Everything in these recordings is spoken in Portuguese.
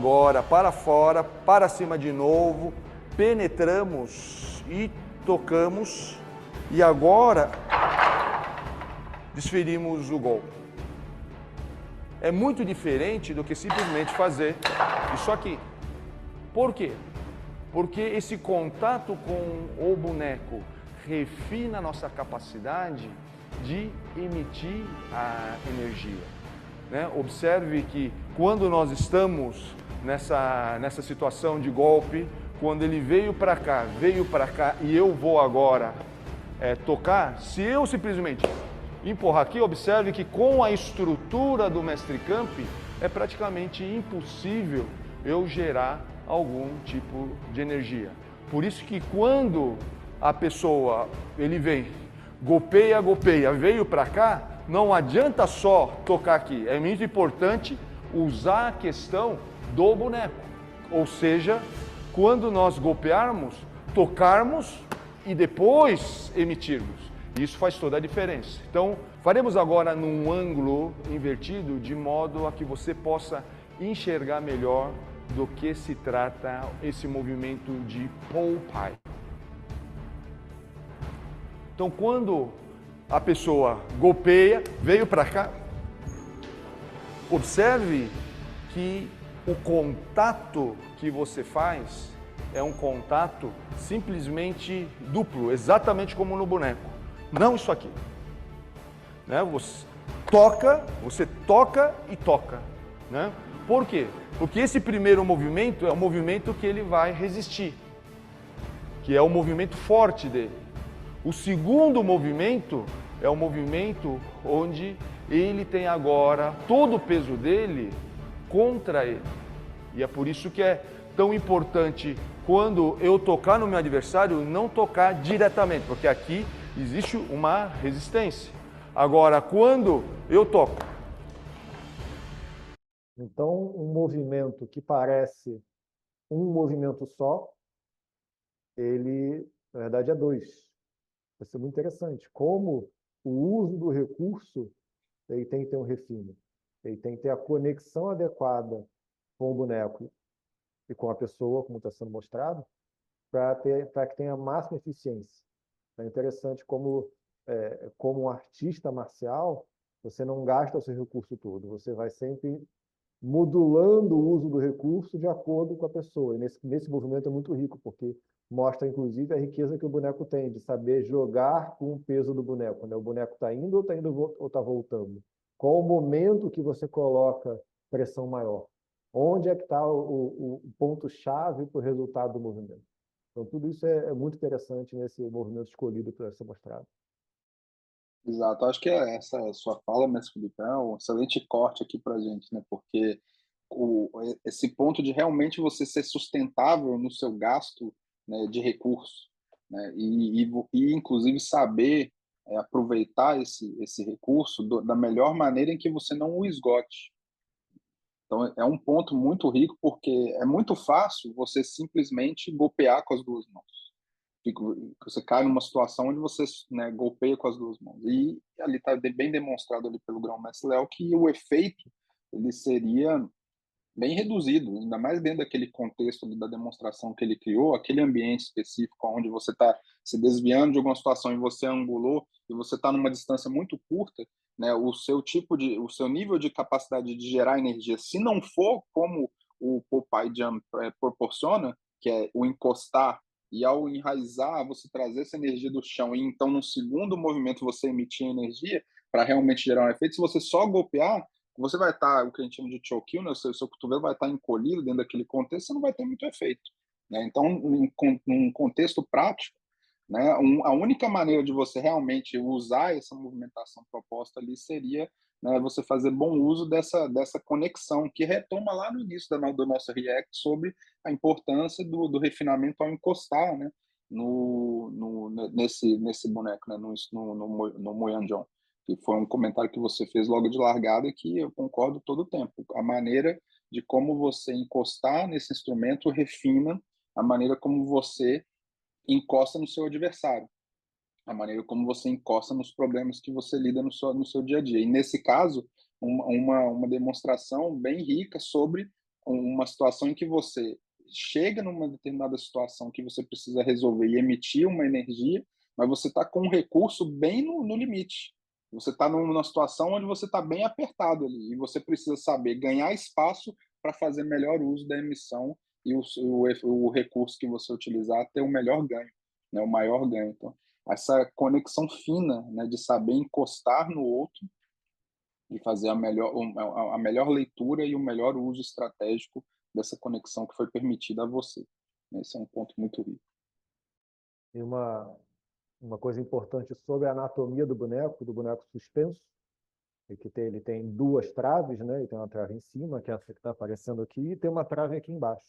Agora para fora, para cima de novo, penetramos e tocamos. E agora desferimos o gol. É muito diferente do que simplesmente fazer isso aqui. Por quê? Porque esse contato com o boneco refina a nossa capacidade de emitir a energia, né? Observe que quando nós estamos nessa situação de golpe, quando ele veio para cá e eu vou agora tocar, se eu simplesmente empurrar aqui, observe que com a estrutura do mestre camp é praticamente impossível eu gerar algum tipo de energia. Por isso que quando a pessoa, ele vem, golpeia, veio para cá, não adianta só tocar aqui. É muito importante usar a questão do boneco. Ou seja, quando nós golpearmos, tocarmos e depois emitirmos. Isso faz toda a diferença. Então, faremos agora num ângulo invertido, de modo a que você possa enxergar melhor do que se trata esse movimento de Popeye. Então, quando a pessoa golpeia, veio para cá, observe que o contato que você faz é um contato simplesmente duplo, exatamente como no boneco. Não isso aqui. Né? Você toca e toca. Né? Por quê? Porque esse primeiro movimento é o movimento que ele vai resistir, que é o movimento forte dele. O segundo movimento é o movimento onde ele tem agora todo o peso dele contra ele. E é por isso que é tão importante, quando eu tocar no meu adversário, não tocar diretamente, porque aqui existe uma resistência. Agora, quando eu toco... Então, um movimento que parece um movimento só, ele, na verdade, é dois. Vai ser muito interessante. Como o uso do recurso, ele tem que ter um refino. Ele tem que ter a conexão adequada com o boneco e com a pessoa, como está sendo mostrado, para que tenha a máxima eficiência. É interessante como um artista marcial, você não gasta o seu recurso todo, você vai sempre modulando o uso do recurso de acordo com a pessoa. E nesse movimento é muito rico, porque mostra, inclusive, a riqueza que o boneco tem, de saber jogar com o peso do boneco. Né? O boneco está indo ou está voltando? Qual o momento que você coloca pressão maior? Onde é que está o ponto-chave para o resultado do movimento? Então, tudo isso é muito interessante nesse movimento escolhido para ser mostrado. Exato, acho que essa sua fala, mestre Felipe, é um excelente corte aqui para a gente, né? Porque esse ponto de realmente você ser sustentável no seu gasto, né, de recursos, né? E inclusive saber aproveitar esse recurso da melhor maneira em que você não o esgote. Então é um ponto muito rico, porque é muito fácil você simplesmente golpear com as duas mãos. Você cai numa situação onde você, né, golpeia com as duas mãos. E ali está bem demonstrado ali pelo grão-mestre Léo que o efeito ele seria bem reduzido, ainda mais dentro daquele contexto ali da demonstração que ele criou, aquele ambiente específico onde você está se desviando de alguma situação e você angulou e você está numa distância muito curta, né? O seu nível de capacidade de gerar energia, se não for como o Popeye Jump proporciona, que é o encostar e ao enraizar você trazer essa energia do chão e então no segundo movimento você emitir energia para realmente gerar um efeito, se você só golpear você vai estar, o que a gente chama de choke, né? O seu cotovelo vai estar encolhido dentro daquele contexto, você não vai ter muito efeito. Né? Então, num contexto prático, né, a única maneira de você realmente usar essa movimentação proposta ali seria, né, você fazer bom uso dessa conexão, que retoma lá no início do nosso React sobre a importância do refinamento ao encostar, né, nesse boneco, né, no Moyanjong, que foi um comentário que você fez logo de largada e que eu concordo todo o tempo. A maneira de como você encostar nesse instrumento refina a maneira como você encosta no seu adversário, a maneira como você encosta nos problemas que você lida no seu dia a dia. E nesse caso, uma demonstração bem rica sobre uma situação em que você chega numa determinada situação que você precisa resolver e emitir uma energia, mas você está com um recurso bem no limite. Você está numa situação onde você está bem apertado ali, e você precisa saber ganhar espaço para fazer melhor uso da emissão e o recurso que você utilizar ter o melhor ganho, né, o maior ganho. Então, essa conexão fina, né, de saber encostar no outro e fazer a melhor leitura e o melhor uso estratégico dessa conexão que foi permitida a você. Esse é um ponto muito rico. E uma coisa importante sobre a anatomia do boneco suspenso, é que ele tem duas traves, né? Ele tem uma trave em cima, que é essa que está aparecendo aqui, e tem uma trave aqui embaixo.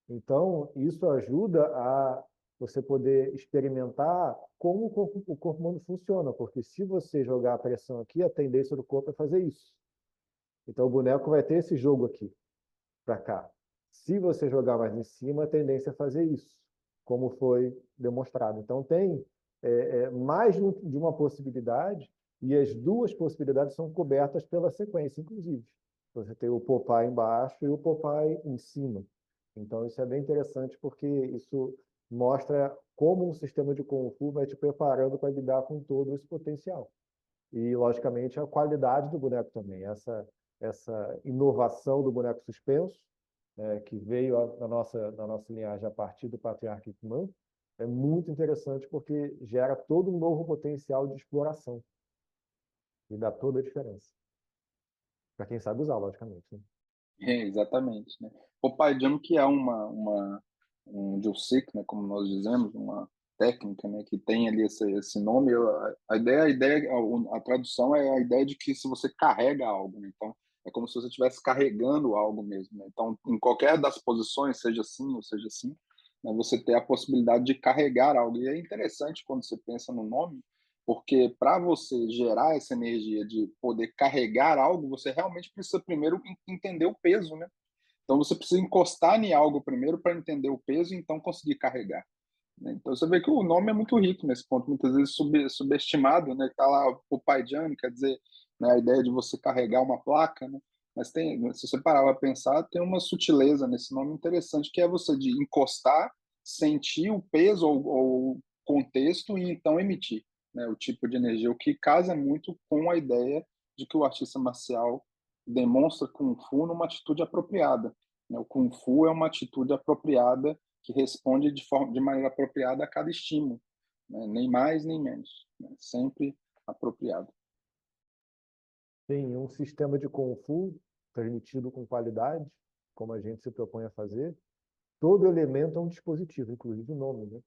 Então, isso ajuda a você poder experimentar como o corpo humano funciona, porque se você jogar a pressão aqui, a tendência do corpo é fazer isso. Então, o boneco vai ter esse jogo aqui, para cá. Se você jogar mais em cima, a tendência é fazer isso, como foi demonstrado. Então, tem mais de uma possibilidade, e as duas possibilidades são cobertas pela sequência, inclusive. Você tem o Popeye embaixo e o Popeye em cima. Então, isso é bem interessante, porque isso mostra como um sistema de Kung Fu vai te preparando para lidar com todo esse potencial. E, logicamente, a qualidade do boneco também. Essa inovação do boneco suspenso, que veio na nossa linhagem a partir do patriarca Ip Man, é muito interessante porque gera todo um novo potencial de exploração. E dá toda a diferença. Para quem sabe usar, logicamente. Né? Exatamente, né. Popeye Jump que é um Jiu-Jitsu, né, como nós dizemos, uma técnica, né, que tem ali esse nome, a tradução é a ideia de que se você carrega algo, né, então é como se você estivesse carregando algo mesmo, né, então em qualquer das posições, seja assim ou seja assim, né, você tem a possibilidade de carregar algo, e é interessante quando você pensa no nome, porque para você gerar essa energia de poder carregar algo, você realmente precisa primeiro entender o peso, né? Então você precisa encostar em algo primeiro para entender o peso e então conseguir carregar. Né? Então você vê que o nome é muito rico nesse ponto, muitas vezes subestimado, né? Está lá o Paidiano, quer dizer, né, a ideia de você carregar uma placa, né? Mas tem, se você parar para pensar, tem uma sutileza nesse nome interessante, que é você de encostar, sentir o peso ou o contexto e então emitir, né, o tipo de energia, o que casa muito com a ideia de que o artista marcial demonstra Kung Fu numa atitude apropriada. Né? O Kung Fu é uma atitude apropriada que responde de maneira apropriada a cada estímulo, né? Nem mais nem menos, né? Sempre apropriado. Tem um sistema de Kung Fu transmitido com qualidade, como a gente se propõe a fazer. Todo elemento é um dispositivo, inclusive o nome, né?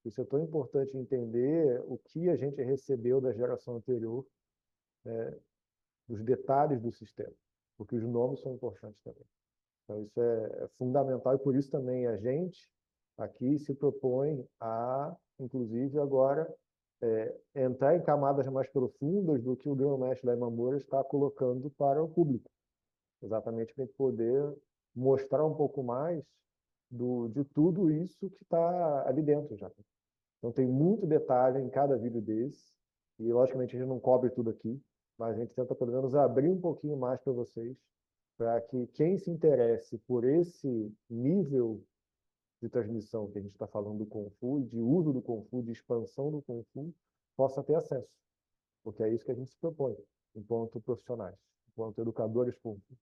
Isso é tão importante entender o que a gente recebeu da geração anterior, dos detalhes do sistema, porque os nomes são importantes também. Então, isso é fundamental e por isso também a gente aqui se propõe a, inclusive, agora entrar em camadas mais profundas do que o grão-mestre da Imamura está colocando para o público, exatamente para a gente poder mostrar um pouco mais de tudo isso que está ali dentro já. Então, tem muito detalhe em cada vídeo desse, e logicamente a gente não cobre tudo aqui, mas a gente tenta pelo menos abrir um pouquinho mais para vocês, para que quem se interesse por esse nível de transmissão que a gente está falando do Kung Fu, de uso do Kung Fu, de expansão do Kung Fu, possa ter acesso. Porque é isso que a gente se propõe, enquanto profissionais, enquanto educadores Kung Fu.